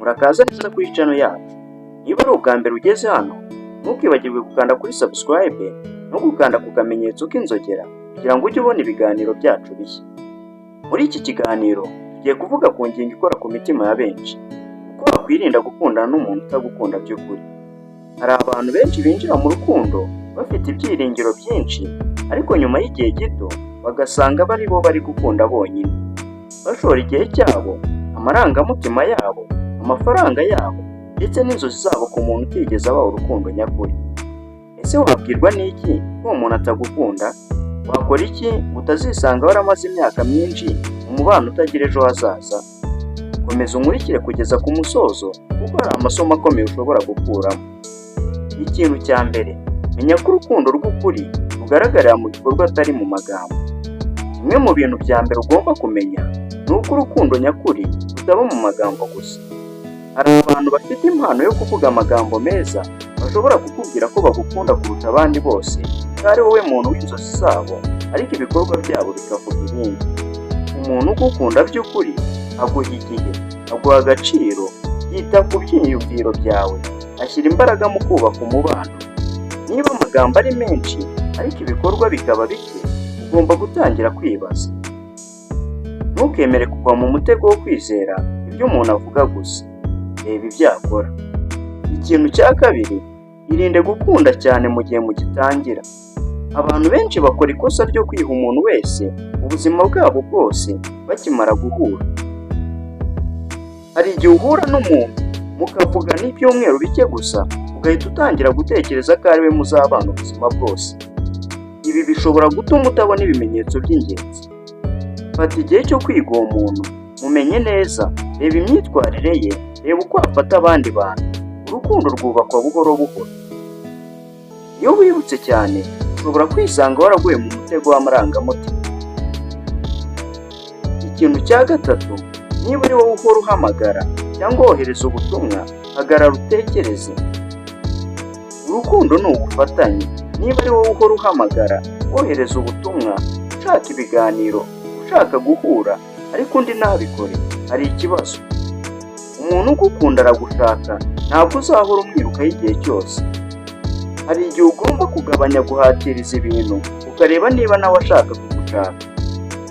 Murakaza neza kuri channel yacu. Niba ari ubwa mbere ugeze hano, ntukibagirwe gukanda kuri subscribe no gukanda ku kamenyetso k'inzogera kugira ngo ujye ubona ibiganiro byacu bishya. Muri iki kiganiro tugiye kuvuga ku ngingo ikora ku mitima ya benshi, uko wakwirinda gukundana n'umuntu utagukunda by'ukuri. Hari abantu benshi binjira mu rukundo bafite ibyiringiro byinshi, ariko nyuma y'igihe gito bagasanga bari bo bari gukunda bonyine. Bashora igihe cyabo, amarangamutima yabo, amafaranga yabo ndetse n'inzozi zabo ku muntu utigeze abaho urukundo nyakuri. Ese wabwirwa n'iki ko umuntu atagukunda? Wakora iki utazisanga waramaze imyaka myinshi umubano utagira ejo hazaza? Komeza unkurikire kugeza ku musozo kuko hari amasomo akomeye ushobora gukuramo. Ikintu cya mbere, menya ko urukundo rw'ukuri rugaragarira mu bikorwa atari mu magambo. Kimwe mu bintu bya mbere ugomba kumenya ni uko urukundo nyakuri rutaba mu magambo gusa. Hari abantu bafite impano yo kuvuga amagambo meza, bashobora kukubwira ko bagukunda kuruta abandi bose, ko ari wowe muntu w'inzozi zabo, ariko ibikorwa byabo bikavuga ibindi. Umuntu ugukunda by'ukuri aguha igihe, aguha agaciro, yita ku byiyumviro byawe, ashyira imbaraga mu kubaka umubano. Niba amagambo ari menshi ariko ibikorwa bikaba bike, ugomba gutangira kwibaza. Ntukemere kugwa mu mutego wo kwizera ibyo umuntu avuga gusa, reba ibyo akora. Ikintu cya kabiri, irinde gukunda cyane mu gihe mugitangira. Abantu benshi bakora ikosa ryo kwiha umuntu wese ubuzima bwabo bwose bakimara guhura. Hari igihe uhura n'umuntu mukavuga n'ibyumweru bike gusa, ugahita utangira gutekereza ko ari we muzabana ubuzima bwose. Ibi bishobora gutuma utabona ibimenyetso by'ingenzi. Fata igihe cyo kwiga uwo muntu, mumenye neza, reba imyitwarire ye, reba uko afata abandi bantu. Urukundo rwubakwa buhoro buhoro. Iyo wibutse cyane, ushobora kwisanga waraguye mu mutego w'amarangamutima. Ikintu cya gatatu, niba ari wowe uhora uhamagara cyangwa wohereza ubutumwa, hagarara utekereze. Urukundo ni ubufatanye. Niba ari wowe uhora uhamagara, wohereza ubutumwa, ushaka ibiganiro, ushaka guhura, ariko undi ntabikore, hari ikibazo. Umuntu ugukunda aragushaka, ntabwo uzahora umwirukaho igihe cyose. Hari igihe ugomba kugabanya guhatiriza ibintu, ukareba niba nawe ashaka kugushaka.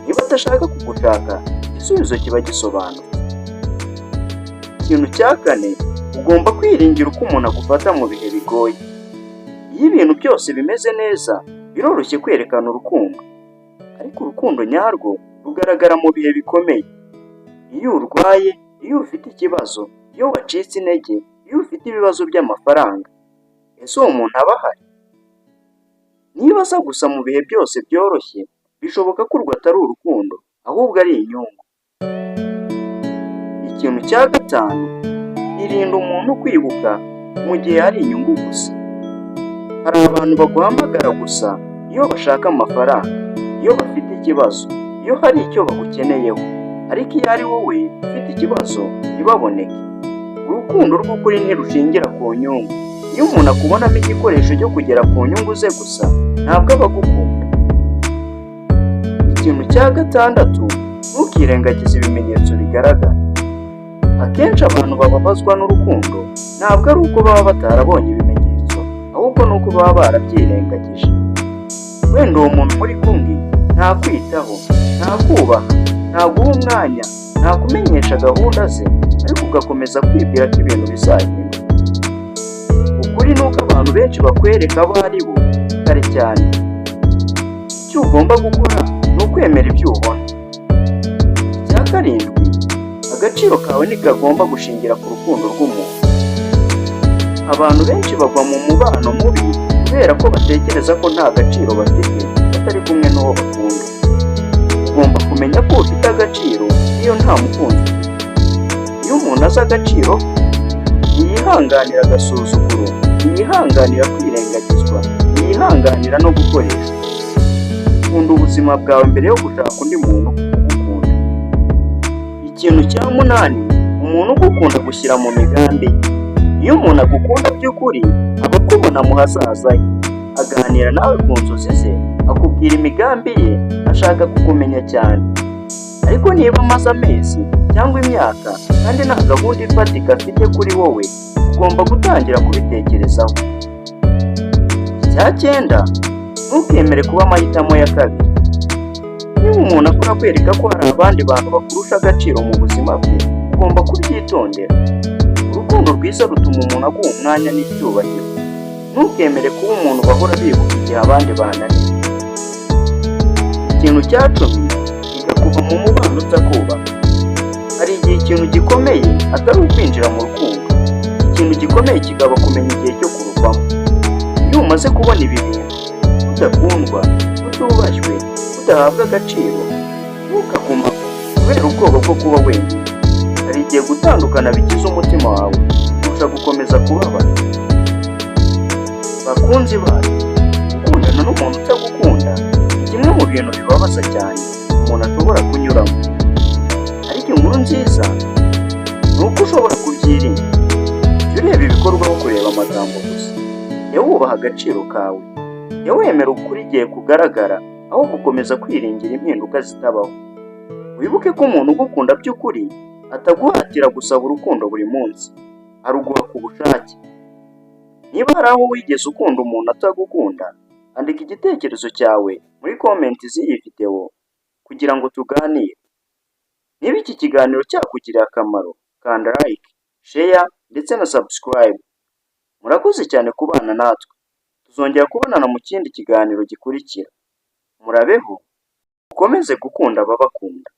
Niba atashaka kugushaka, igisubizo kiba gisobanutse. Ikintu cya kane, ugomba kwiringira uko umuntu agufata mu bihe bigoye. Iyo ibintu byose bimeze neza, biroroshye kwerekana urukundo, ariko urukundo nyarwo rugaragara mu bihe bikomeye. Iyo urwaye, iyo ufite ikibazo, iyo wacitse intege, iyo ufite ibibazo by'amafaranga, ese uwo muntu aba ahari? Niba aza gusa mu bihe byose byoroshye, bishoboka ko urwo atari urukundo, ahubwo ari inyungu. Ikintu cya gatanu, irinda umuntu kwibuka mu gihe hari inyungu gusa. Hari abantu baguhamagara gusa iyo bashaka amafaranga, iyo bafite ikibazo, iyo hari icyo bagukeneyeho, ariko iyo ari wowe ufite ikibazo ntibaboneke. Urukundo rw'ukuri ntirushingira ku nyungu. Iyo umuntu akubonamo igikoresho cyo kugera ku nyungu ze gusa, ntabwo aba agukunda. Ikintu cya gatandatu, ntukirengagize ibimenyetso bigaragara. Akenshi abantu bababazwa n'urukundo ntabwo ari uko baba batarabonye ibimenyetso, ahubwo ni uko baba barabyirengagije. Wenda uwo muntu muri kumwe ntakwitaho, ntakubaha, ntaguha umwanya, ntakumenyesha gahunda ze, ariko ugakomeza kwibwira ko ibintu bizahinduka. Ukuri ni uko abantu benshi bakwereka abo ari bo kare cyane. Icyo ugomba gukora ni ukwemera ibyo ubona. Icya karindwi, agaciro kawe ntikagomba gushingira ku rukundo rw'umuntu. Abantu benshi bagwa mu mubano mubi kubera ko batekereza ko nta gaciro bafite batari kumwe n'uwo bakunda. Ugomba kumenya ko ufite agaciro iyo nta mukunzi ufite. Iyo umuntu azi agaciro, ntiyihanganira agasuzuguro, ntiyihanganira kwirengagizwa, ntiyihanganira no gukoreshwa. Kunda ubuzima bwawe mbere yo gushaka undi muntu ugukunda. Ikintu cya munani, umuntu ugukunda gushyira mu migambi. Iyo umuntu agukunda by'ukuri, aba akubona mu hazaza he, aganira nawe ku nzozi ze, akubwira imigambi ye, ashaka kukumenya cyane. Ariko niba amaze amezi cyangwa imyaka kandi nta gahunda ifatika afite kuri wowe, ugomba gutangira kubitekerezaho. Icya cyenda, ntukemere kuba amahitamo ya kabiri. Niba umuntu akora kwereka ko hari abandi bantu bakurusha agaciro mu buzima bwe, ugomba kubyitondera. Urukundo rwiza rutuma umuntu aguha umwanya n'icyubahiro. Ntukemere kuba umuntu bahora bibuka igihe abandi bananiwe. Ikintu cya cumi, iga kuva mu mubano utakubaka. Hari igihe ikintu gikomeye atari ukwinjira mu rukundo, ikintu gikomeye kikaba kumenya igihe cyo kuruvamo. Iyo umaze kubona ibi bintu, udakundwa, utubashywe, udahabwa agaciro, ntukagumamo kubera ubwoba bwo kuba wenyine. Hari igihe gutandukana bigize umutima wawe kurusha gukomeza kubabara. Bakunzi bacu, gukundana n'umuntu utagukunda ni kimwe mu bintu bibabaza cyane umuntu ashobora kunyuramo. Ariko inkuru nziza ni uko ushobora kubyirinda. Jya ureba ibikorwa aho kureba amagambo gusa. Jya wubaha agaciro kawe. Jya wemera ukuri igihe kugaragara aho gukomeza kwiringira impinduka zitabaho. Wibuke ko umuntu ugukunda by'ukuri ataguhatira gusaba urukundo buri munsi, aruguha ku bushake. Niba hari aho wigeze ukunda umuntu atagukunda, andika igitekerezo cyawe muri komenti z'iyi videwo kugira ngo tuganire. Niba iki kiganiro cyakugiriye akamaro, kanda like, share ndetse na subscribe. Murakoze cyane kubana natwe. Tuzongera kubonana mu kindi kiganiro gikurikira. Murabeho, ukomeze gukunda ababakunda.